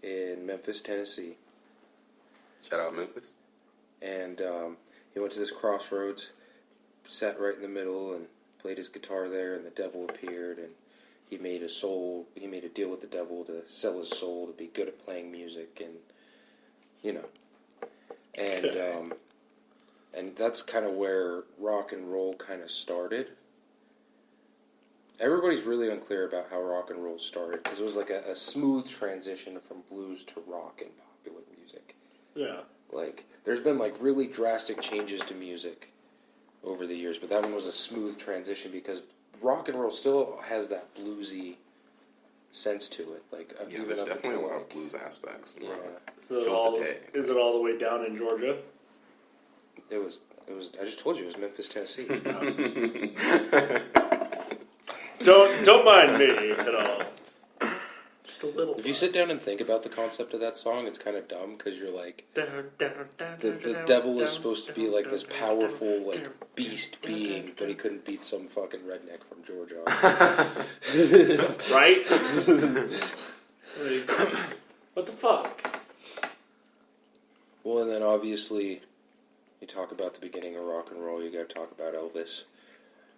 in Memphis, Tennessee. Shout out Memphis. And he went to this crossroads, sat right in the middle, and played his guitar there, and the devil appeared, and he made a deal with the devil to sell his soul to be good at playing music, and, you know. And, and that's kind of where rock and roll kind of started. Everybody's really unclear about how rock and roll started, because it was like a smooth transition from blues to rock in popular music. Yeah. Like, there's been, like, really drastic changes to music over the years, but that one was a smooth transition because rock and roll still has that bluesy sense to it. Like, Yeah, even there's up definitely a until, lot of like, blues aspects in rock. Is it all the way down in Georgia? It was. I just told you it was Memphis, Tennessee. Don't mind me at all. Just a little. If you sit down and think about the concept of that song, it's kind of dumb because you're like, the devil is supposed to be like this powerful, like, beast being, but he couldn't beat some fucking redneck from Georgia. Right? Like, what the fuck? Well, and then obviously, you talk about the beginning of rock and roll, you gotta talk about Elvis.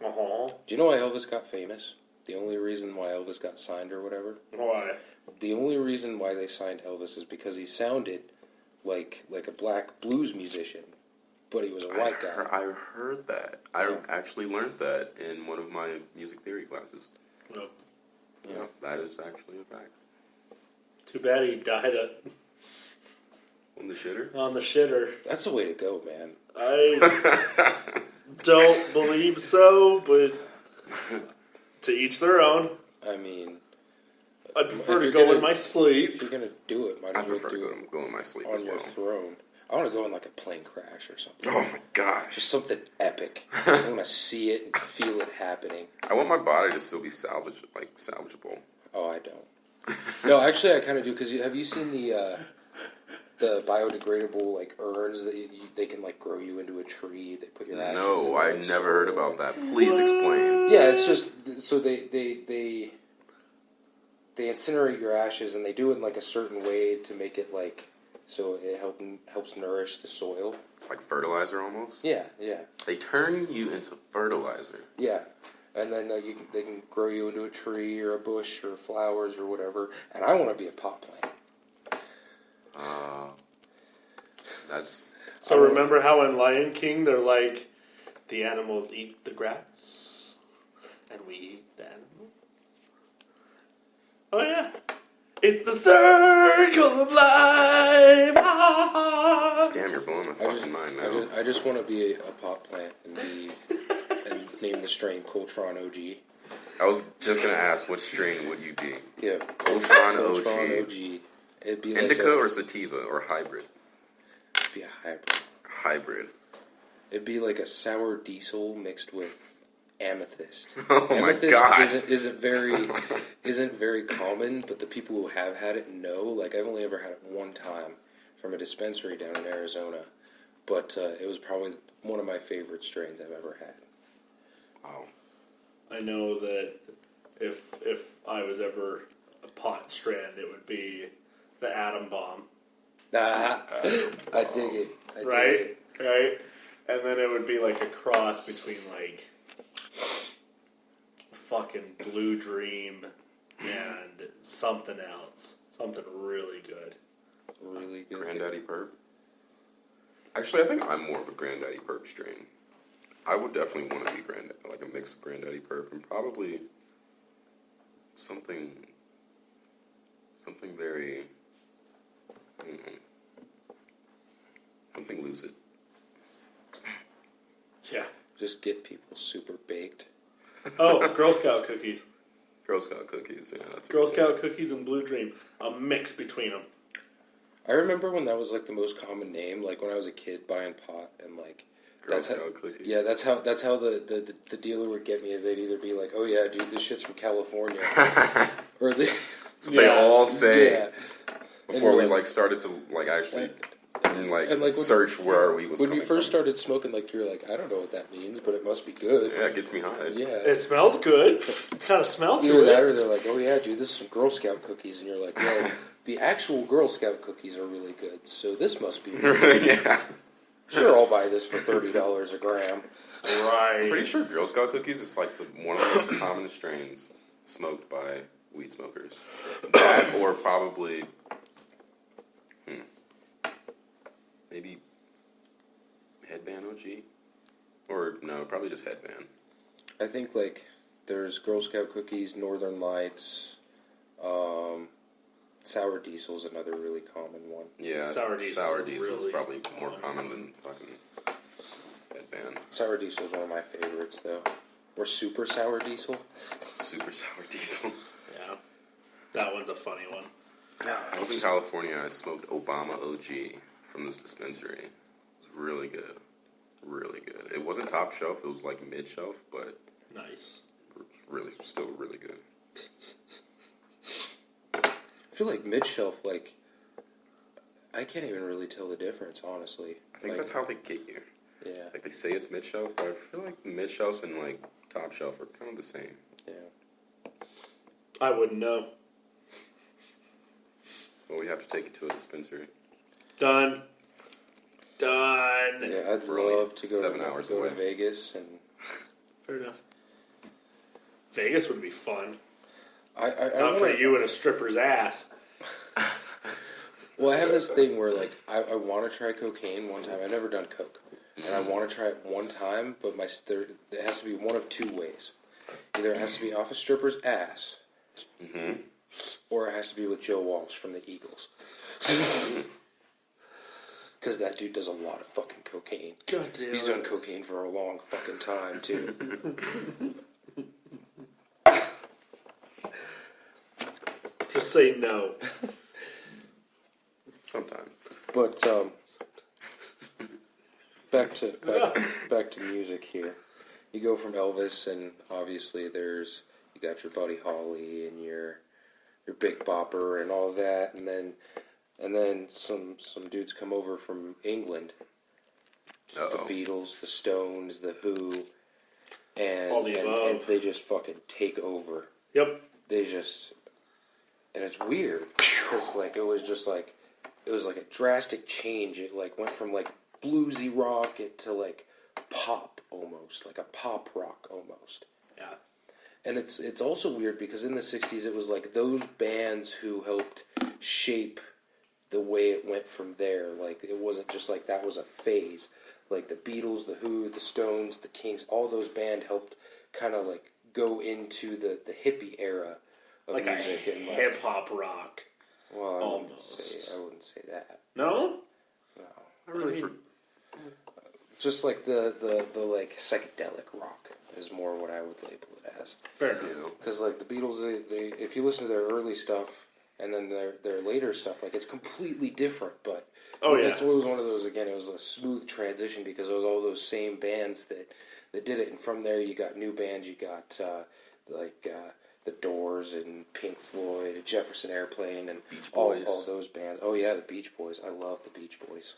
Uh-huh. Do you know why Elvis got famous? The only reason why Elvis got signed or whatever? Why? The only reason why they signed Elvis is because he sounded like a black blues musician, but he was a white guy. I heard that. I actually learned that in one of my music theory classes. No. Yeah, that is actually a fact. Too bad he died On the shitter? on the shitter. That's the way to go, man. I don't believe so, but to each their own. I mean, I prefer to go in my sleep. if you're gonna do it, might I as well prefer do to it go in my sleep on as your well. throne. I want to go in like a plane crash or something. Oh my gosh. Just something epic. I want to see it and feel it happening. I want my body to still be salvageable. Oh, I don't. No, actually, I kind of do, because have you seen the biodegradable, like, urns that they can, like, grow you into a tree? They put your ashes No, in, I like, never heard soil about that. Please explain. Yeah, it's just, so they incinerate your ashes, and they do it in, like, a certain way to make it, like, so it helps nourish the soil. It's like fertilizer almost? Yeah, yeah. They turn you into fertilizer. Yeah. And then they can grow you into a tree or a bush or flowers or whatever. And I want to be a pot plant. That's... So remember how in Lion King they're like, the animals eat the grass, and we eat the animals? Oh yeah. It's the circle of life. Damn, you're blowing my fucking mind now. I just want to be a pot plant and name the strain Coltron OG. I was just going to ask, what strain would you be? Yeah, Coltron OG. It'd be Indica like or sativa or hybrid? It'd be a hybrid. Hybrid. It'd be like a sour diesel mixed with amethyst. Oh amethyst my god! Isn't very common, but the people who have had it know. Like, I've only ever had it one time from a dispensary down in Arizona, but it was probably one of my favorite strains I've ever had. Wow. I know that if I was ever a pot strand, it would be the atom bomb. I dig it. Right? And then it would be like a cross between like fucking Blue Dream and something else. Something really good. Really good. Granddaddy Perp? Actually, I think I'm more of a Granddaddy Perp strain. I would definitely want to be like a mix of Granddaddy Perp and probably something very, something lucid. Yeah. Just get people super baked. Oh, Girl Scout cookies. Girl Scout cookies, yeah. That's Girl Scout cookies and Blue Dream. A mix between them. I remember when that was like the most common name, like when I was a kid buying pot and like Girl Scout cookies. Yeah, that's how the dealer would get me, is they'd either be like, "Oh yeah, dude, this shit's from California," or they. So they all say. Yeah. Before we like started to like actually search where we was. When you first started smoking, like you're like, I don't know what that means, but it must be good. Yeah, it gets me high. Yeah, it smells good. It's got a smell to Either it. that, or they're like, oh yeah, dude, this is some Girl Scout cookies, and you're like, well, the actual Girl Scout cookies are really good, so this must be. Yeah. Sure, I'll buy this for $30 a gram. Right. I'm pretty sure Girl Scout cookies is like one of the most common strains smoked by weed smokers. That or probably maybe Headband OG? Or no, probably just Headband. I think like there's Girl Scout cookies, Northern Lights, Sour Diesel's another really common one. Yeah, Sour Diesel's Diesel is really probably more common than fucking Headband. Sour Diesel's one of my favorites though. Or Super Sour Diesel. Super Sour Diesel. Yeah. That one's a funny one. I was in California. I smoked Obama OG from this dispensary. It was really good. Really good. It wasn't top shelf. It was like mid shelf, but Nice. really, still really good. I feel like mid-shelf, like, I can't even really tell the difference, honestly. I think like, that's how they get you. Yeah, Like they say it's mid shelf, but I feel like mid shelf and like top shelf are kind of the same. yeah. I wouldn't know. Well, we have to take it to a dispensary. Done. Yeah, I'd We're only love to go 7 hours go away. to Vegas, and Fair enough. Vegas would be fun. I Not for wanna- you and a stripper's ass. Well, I have this thing where like I want to try cocaine one time. I've never done coke, and I want to try it one time, but it has to be one of two ways. Either it has to be off a stripper's ass, or it has to be with Joe Walsh from the Eagles. Because that dude does a lot of fucking cocaine. God damn He's it. done cocaine for a long fucking time too. Just say no. Sometimes. But back to music here. You go from Elvis, and obviously you got your Buddy Holly and your Big Bopper and all that, and then some dudes come over from England. Uh-oh. The Beatles, the Stones, the Who, All the above. and they just fucking take over. Yep. They just, and it's weird because like it was like a drastic change. It like went from like bluesy rock to like pop almost, like a pop rock almost. Yeah. And it's also weird because in the 60s it was like those bands who helped shape the way it went from there. Like it wasn't just like that was a phase. Like the Beatles, the Who, the Stones, the Kings, all those bands helped kind of like go into the hippie era of Like a music and like, hip hop rock. well, I almost. wouldn't say that. No? No. I really I mean- Just like the like psychedelic rock is more what I would label it as. Fair enough. you know. Because like the Beatles, they if you listen to their early stuff and then their later stuff, like it's completely different. But Oh, yeah. it was one of those again. It was a smooth transition because it was all those same bands that did it, and from there you got new bands. You got the Doors and Pink Floyd, and Jefferson Airplane, and Beach all Boys. those bands. Oh yeah, the Beach Boys. I love the Beach Boys.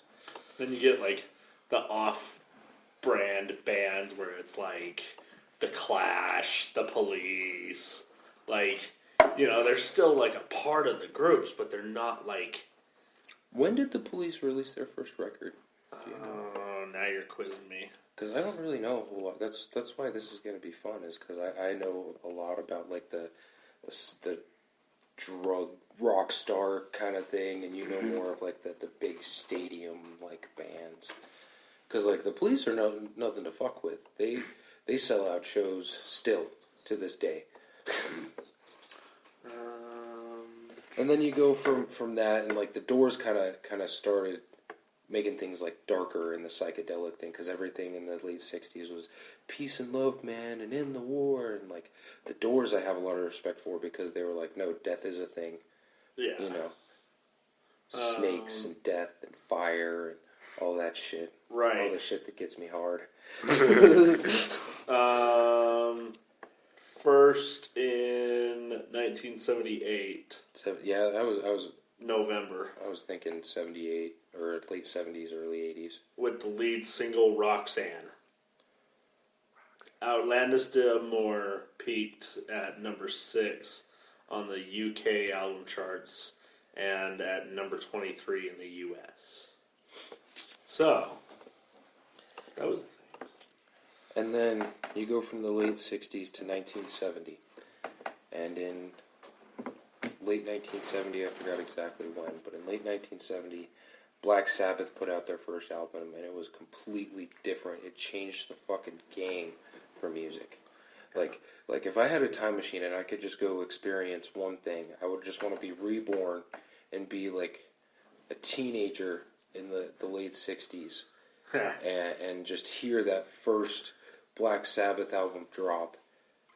Then you get like the off-brand bands where it's like the Clash, the Police, like they're still like a part of the groups, but they're not like. When did the Police release their first record? Oh, now you're quizzing me. Because I don't really know a whole lot. That's why this is going to be fun. Is because I know a lot about like the drug rock star kind of thing, and you know more of like the big stadium like bands. Because like the Police are nothing to fuck with. They sell out shows still to this day. And then you go from that, and like the Doors kind of started making things like darker in the psychedelic thing, because everything in the late 60s was peace and love, man, and in the war, and like the Doors I have a lot of respect for because they were like, no, death is a thing, Yeah. Snakes and death and fire and all that shit, Right. all the shit that gets me hard. First in 1978, So yeah, I was November, thinking 78 or late 70s, early 80s. with the lead single Roxanne. Outlandish D'Amour peaked at number 6 on the UK album charts and at number 23 in the U.S. So, that was the thing. And then you go from the late 60s to 1970. And in late 1970, I forgot exactly when, but in late 1970, Black Sabbath put out their first album, and it was completely different. It changed the fucking game for music. Like if I had a time machine and I could just go experience one thing, I would just want to be reborn and be like a teenager in the late 60s and just hear that first Black Sabbath album drop,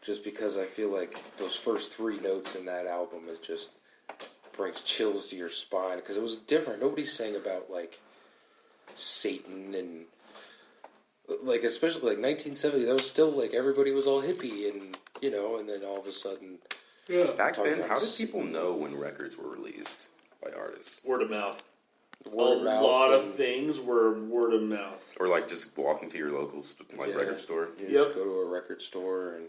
just because I feel like those first three notes in that album is just brings chills to your spine, because it was different. Nobody sang about like Satan and like, especially like 1970, that was still like everybody was all hippie and and then all of a sudden, Back talking then, about how did people know when records were released by artists? Word of mouth. word of mouth lot of and- things were word of mouth. Or like just walking to your local Yeah. record store? You Yep. just go to a record store and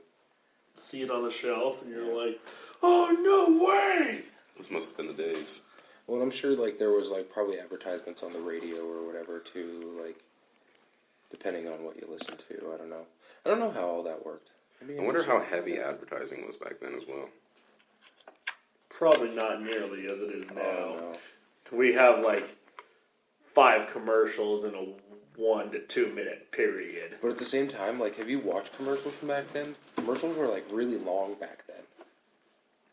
See it on the shelf, and you're like, "Oh no way!" Those must have been the days. well, I'm sure like there was like probably advertisements on the radio or whatever too, like depending on what you listen to. I don't know how all that worked. I wonder how heavy advertising was back then as well. Probably not nearly as it is now. Oh, no. We have like 5 commercials in a 1 to 2 minute period. But at the same time, like, have you watched commercials from back then? Commercials were like really long back then.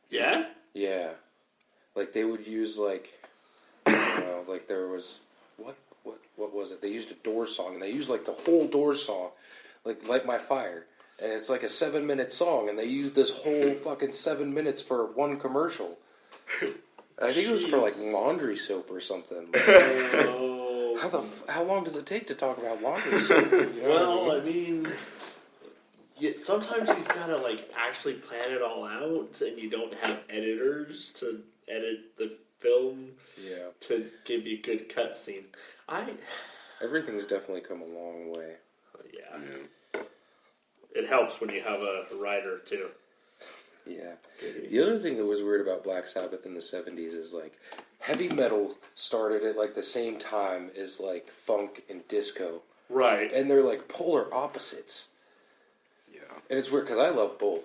Yeah? Yeah, like they would use like, I don't know, like there was what was it? They used a Doors song, and they used like the whole Doors song, like "Light My Fire," and it's like a 7-minute song, and they used this whole fucking 7 minutes for one commercial. I think it was for like laundry soap or something. Like, Oh. how long does it take to talk about laundry soap? You know Well, what I I mean, sometimes you've got to like actually plan it all out, and you don't have editors to edit the film Yeah, to give you good cutscene. everything's definitely come a long way. Yeah, Yeah. it helps when you have a writer too. Yeah. The other thing that was weird about Black Sabbath in the 70s is like heavy metal started at like the same time as like funk and disco, Right. and they're like polar opposites. Yeah. And it's weird because I love both.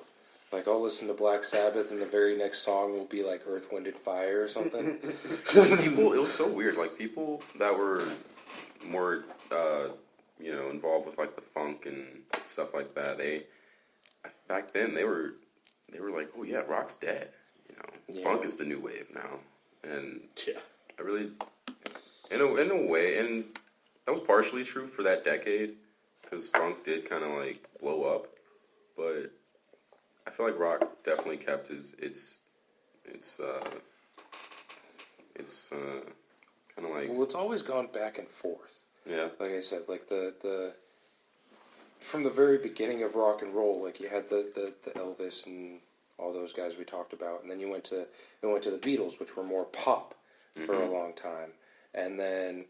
Like I'll listen to Black Sabbath, and the very next song will be like Earth, Wind, and Fire or something. People, it was so weird. Like people that were more, involved with like the funk and stuff like that. Back then they were like, oh yeah, rock's dead. Yeah. Funk is the new wave now, and Yeah. I really, in a way, and that was partially true for that decade because funk did kind of like blow up, but I feel like rock definitely kept its kind of like Well, it's always gone back and forth. yeah. Like I said, like the from the very beginning of rock and roll, like you had the Elvis and all those guys we talked about, and then you went to the Beatles, which were more pop for a long time, and then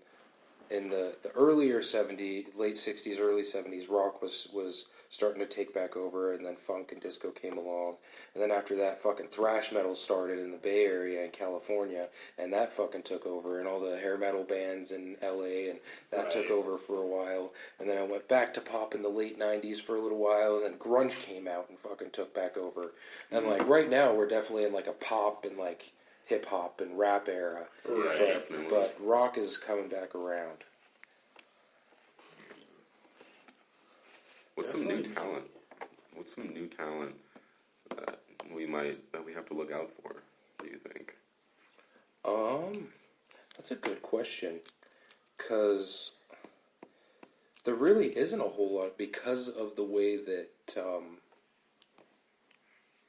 in the earlier late 60s, early 70s, rock was starting to take back over, and then funk and disco came along, and then after that, fucking thrash metal started in the Bay Area in California, and that fucking took over, and all the hair metal bands in LA, and that took Right. over for a while, and then I went back to pop in the late 90s for a little while, and then grunge came out and fucking took back over, and like right now, we're definitely in like a pop and like hip hop and rap era, Right. Definitely. but rock is coming back around. What's some new talent? What's some new talent that we have to look out for? Do you think? That's a good question, because there really isn't a whole lot because of the way that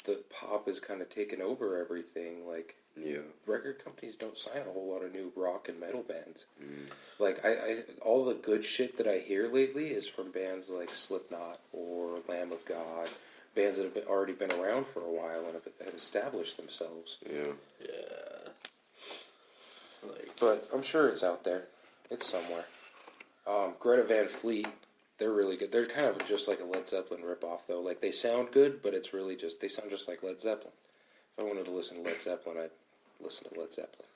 the pop has kind of taken over everything. Like Yeah. record companies don't sign a whole lot of new rock and metal bands. Like I all the good shit that I hear lately is from bands like Slipknot or Lamb of God, bands that have already been around for a while and have established themselves. Yeah. Yeah. Like, But I'm sure it's out there. It's somewhere. Greta Van Fleet, they're really good. They're kind of just like a Led Zeppelin ripoff, though. Like they sound good, but it's really just they sound just like Led Zeppelin. If I wanted to listen to Led Zeppelin, I'd listen to Led Zeppelin.